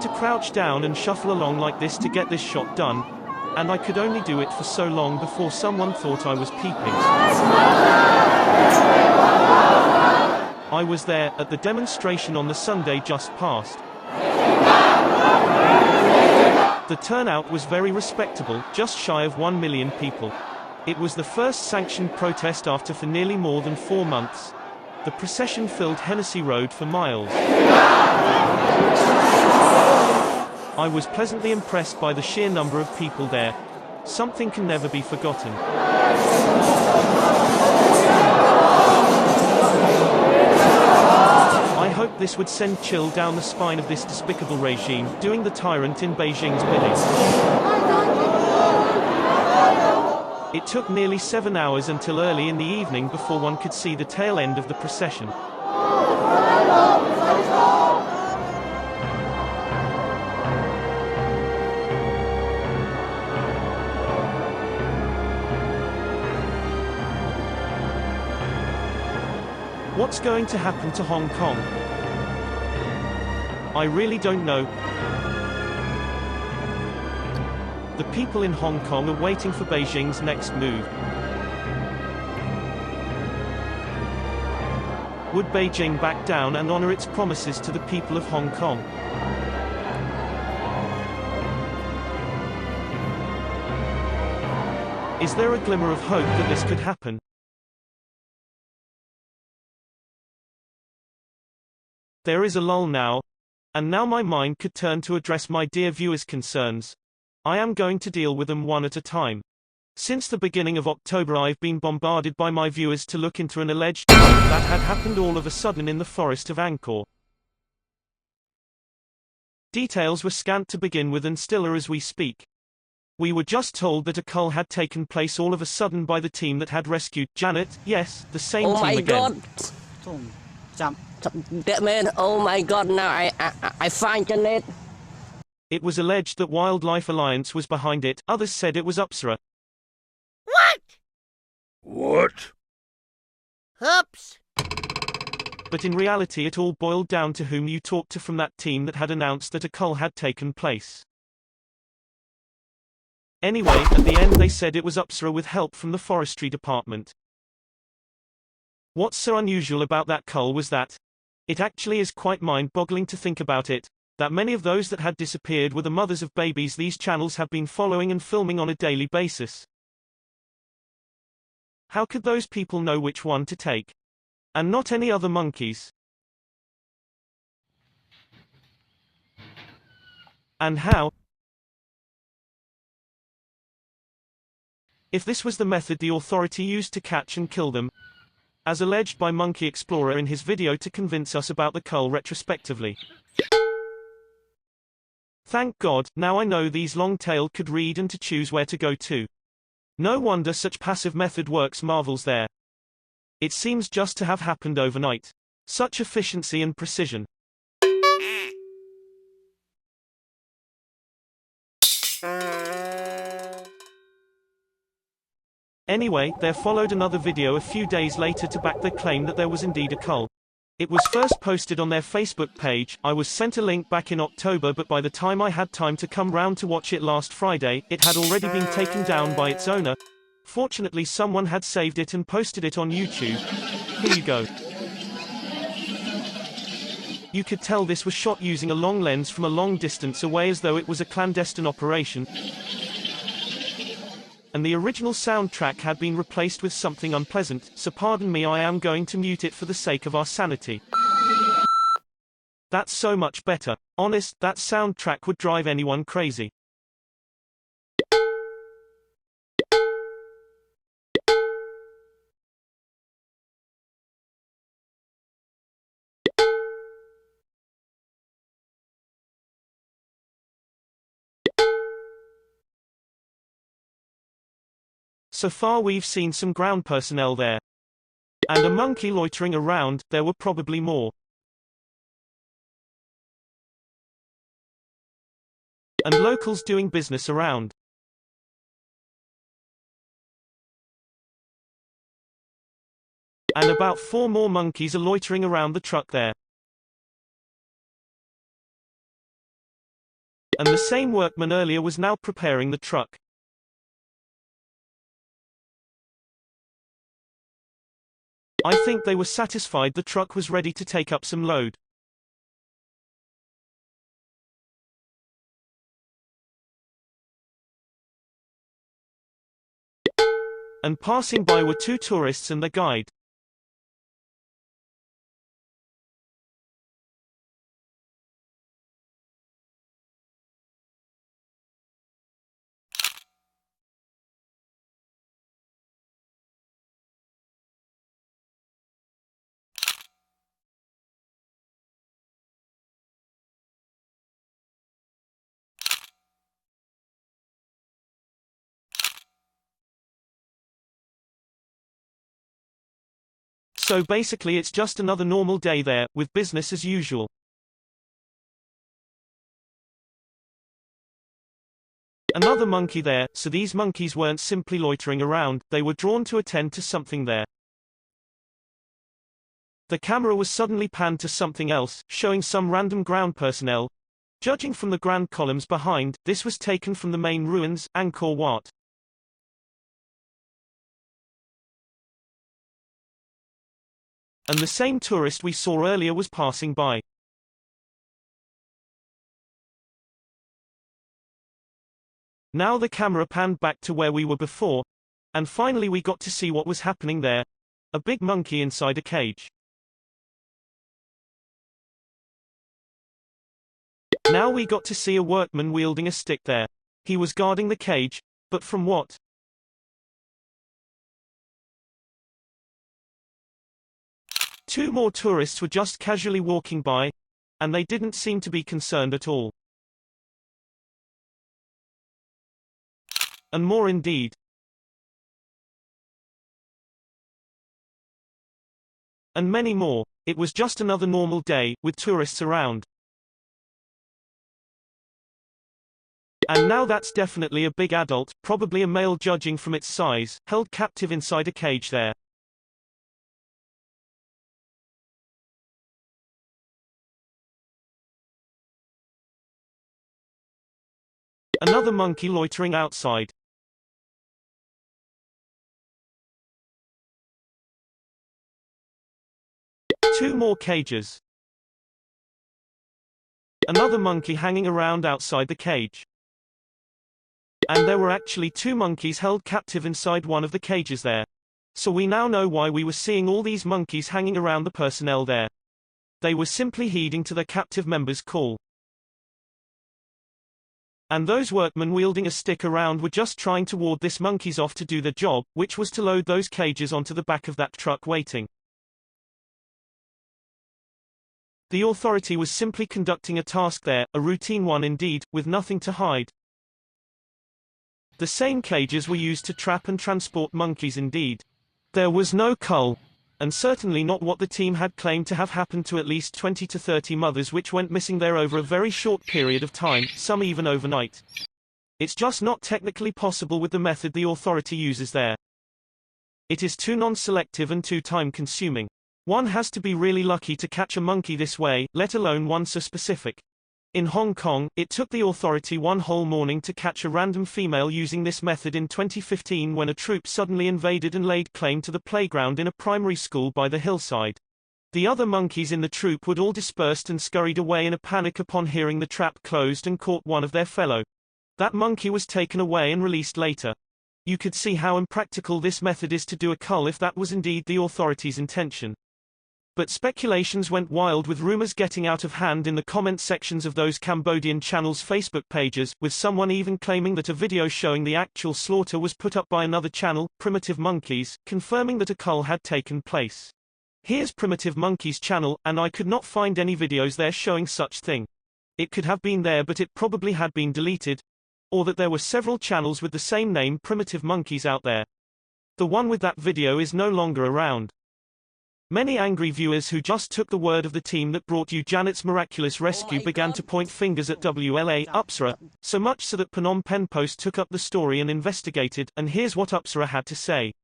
to crouch down and shuffle along like this to get this shot done, and I could only do it for so long before someone thought I was peeping. I was there, at the demonstration on the Sunday just past. The turnout was very respectable, just shy of 1 million people. It was the first sanctioned protest after for nearly more than 4 months. The procession filled Hennessy Road for miles. I was pleasantly impressed by the sheer number of people there. Something can never be forgotten. I hoped this would send chill down the spine of this despicable regime, doing the tyrant in Beijing's bidding. It took nearly 7 hours until early in the evening before one could see the tail end of the procession. What's going to happen to Hong Kong? I really don't know. The people in Hong Kong are waiting for Beijing's next move. Would Beijing back down and honor its promises to the people of Hong Kong? Is there a glimmer of hope that this could happen? There is a lull now, and now my mind could turn to address my dear viewers' concerns. I am going to deal with them one at a time. Since the beginning of October I've been bombarded by my viewers to look into an alleged crime that had happened all of a sudden in the forest of Angkor. Details were scant to begin with and still are as we speak. We were just told that a cull had taken place all of a sudden by the team that had rescued Janet. Yes, the same team again. Oh my god! That man, oh my god, now I find Janet. It was alleged that Wildlife Alliance was behind it, others said it was Upsara. What? Oops. But in reality it all boiled down to whom you talked to from that team that had announced that a cull had taken place. Anyway, at the end they said it was Upsara with help from the forestry department. What's so unusual about that cull was that it actually is quite mind-boggling to think about it, that many of those that had disappeared were the mothers of babies these channels have been following and filming on a daily basis. How could those people know which one to take? And not any other monkeys? And how? If this was the method the authority used to catch and kill them, as alleged by Monkey Explorer in his video to convince us about the cull retrospectively. Thank God, now I know these long-tailed could read and to choose where to go to. No wonder such passive method works marvels there. It seems just to have happened overnight. Such efficiency and precision. Anyway, there followed another video a few days later to back their claim that there was indeed a cull. It was first posted on their Facebook page. I was sent a link back in October, but by the time I had time to come round to watch it last Friday, it had already been taken down by its owner. Fortunately someone had saved it and posted it on YouTube. Here you go. You could tell this was shot using a long lens from a long distance away as though it was a clandestine operation. And the original soundtrack had been replaced with something unpleasant, so pardon me, I am going to mute it for the sake of our sanity. That's so much better. Honest, that soundtrack would drive anyone crazy. So far we've seen some ground personnel there. And a monkey loitering around, there were probably more. And locals doing business around. And about 4 more monkeys are loitering around the truck there. And the same workman earlier was now preparing the truck. I think they were satisfied the truck was ready to take up some load. And passing by were two tourists and their guide. So basically it's just another normal day there, with business as usual. Another monkey there, so these monkeys weren't simply loitering around, they were drawn to attend to something there. The camera was suddenly panned to something else, showing some random ground personnel. Judging from the grand columns behind, this was taken from the main ruins, Angkor Wat. And the same tourist we saw earlier was passing by. Now the camera panned back to where we were before, and finally we got to see what was happening there. A big monkey inside a cage. Now we got to see a workman wielding a stick there. He was guarding the cage, but from what? Two more tourists were just casually walking by, and they didn't seem to be concerned at all. And more indeed. And many more. It was just another normal day, with tourists around. And now that's definitely a big adult, probably a male judging from its size, held captive inside a cage there. Another monkey loitering outside. Two more cages. Another monkey hanging around outside the cage. And there were actually two monkeys held captive inside one of the cages there. So we now know why we were seeing all these monkeys hanging around the personnel there. They were simply heeding to their captive members' call. And those workmen wielding a stick around were just trying to ward these monkeys off to do their job, which was to load those cages onto the back of that truck waiting. The authority was simply conducting a task there, a routine one indeed, with nothing to hide. The same cages were used to trap and transport monkeys indeed. There was no cull, and certainly not what the team had claimed to have happened to at least 20 to 30 mothers which went missing there over a very short period of time, some even overnight. It's just not technically possible with the method the authority uses there. It is too non-selective and too time-consuming. One has to be really lucky to catch a monkey this way, let alone one so specific. In Hong Kong, it took the authority one whole morning to catch a random female using this method in 2015 when a troop suddenly invaded and laid claim to the playground in a primary school by the hillside. The other monkeys in the troop would all dispersed and scurried away in a panic upon hearing the trap closed and caught one of their fellow. That monkey was taken away and released later. You could see how impractical this method is to do a cull if that was indeed the authorities' intention. But speculations went wild with rumors getting out of hand in the comment sections of those Cambodian channels' Facebook pages, with someone even claiming that a video showing the actual slaughter was put up by another channel, Primitive Monkeys, confirming that a cull had taken place. Here's Primitive Monkeys' channel, and I could not find any videos there showing such thing. It could have been there but it probably had been deleted. Or that there were several channels with the same name Primitive Monkeys out there. The one with that video is no longer around. Many angry viewers who just took the word of the team that brought you Janet's miraculous rescue began to point fingers at WLA Apsara, so much so that Phnom Penh Post took up the story and investigated, and here's what Apsara had to say.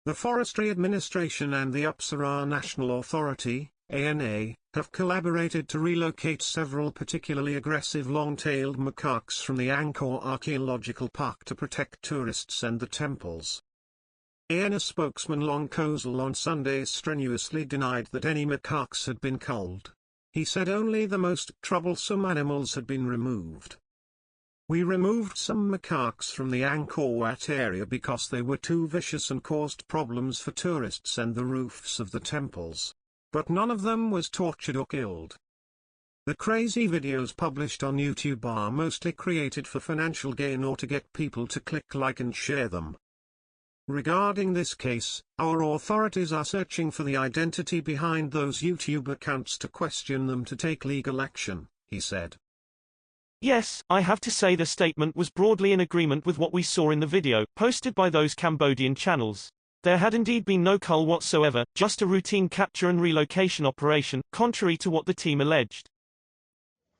The Forestry Administration and the Apsara National Authority, ANA, have collaborated to relocate several particularly aggressive long-tailed macaques from the Angkor Archaeological Park to protect tourists and the temples. ANA spokesman Long Kozal on Sunday strenuously denied that any macaques had been culled. He said only the most troublesome animals had been removed. We removed some macaques from the Angkor Wat area because they were too vicious and caused problems for tourists and the roofs of the temples. But none of them was tortured or killed. The crazy videos published on YouTube are mostly created for financial gain or to get people to click like and share them. Regarding this case, our authorities are searching for the identity behind those YouTube accounts to question them to take legal action, he said. Yes, I have to say the statement was broadly in agreement with what we saw in the video, posted by those Cambodian channels. There had indeed been no cull whatsoever, just a routine capture and relocation operation, contrary to what the team alleged.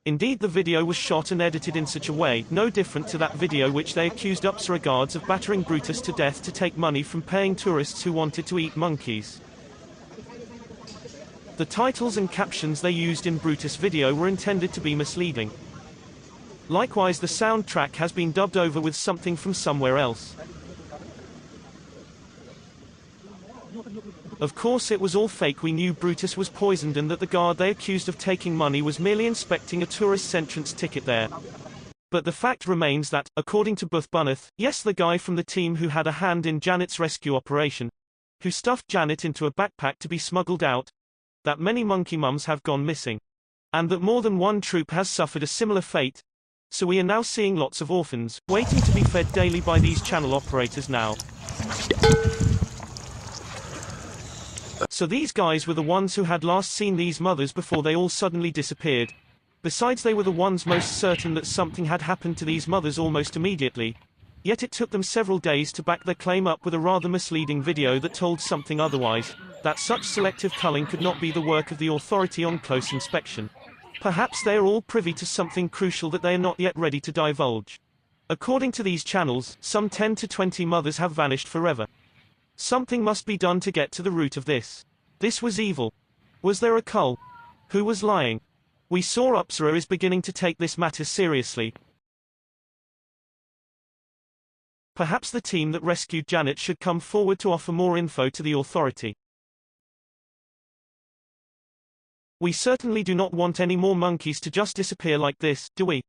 Indeed, the video was shot and edited in such a way, no different to that video which they accused Upsara guards of battering Brutus to death to take money from paying tourists who wanted to eat monkeys. The titles and captions they used in Brutus' video were intended to be misleading. Likewise, the soundtrack has been dubbed over with something from somewhere else. Of course it was all fake. We knew Brutus was poisoned and that the guard they accused of taking money was merely inspecting a tourist's entrance ticket there. But the fact remains that, according to Buth Bunneth, yes, the guy from the team who had a hand in Janet's rescue operation, who stuffed Janet into a backpack to be smuggled out, that many monkey mums have gone missing. And that more than one troop has suffered a similar fate. So we are now seeing lots of orphans, waiting to be fed daily by these channel operators now. So these guys were the ones who had last seen these mothers before they all suddenly disappeared. Besides, they were the ones most certain that something had happened to these mothers almost immediately. Yet it took them several days to back their claim up with a rather misleading video that told something otherwise, that such selective culling could not be the work of the authority on close inspection. Perhaps they are all privy to something crucial that they are not yet ready to divulge. According to these channels, some 10 to 20 mothers have vanished forever. Something must be done to get to the root of this. This was evil. Was there a cull? Who was lying? We saw Upsara is beginning to take this matter seriously. Perhaps the team that rescued Janet should come forward to offer more info to the authority. We certainly do not want any more monkeys to just disappear like this, do we?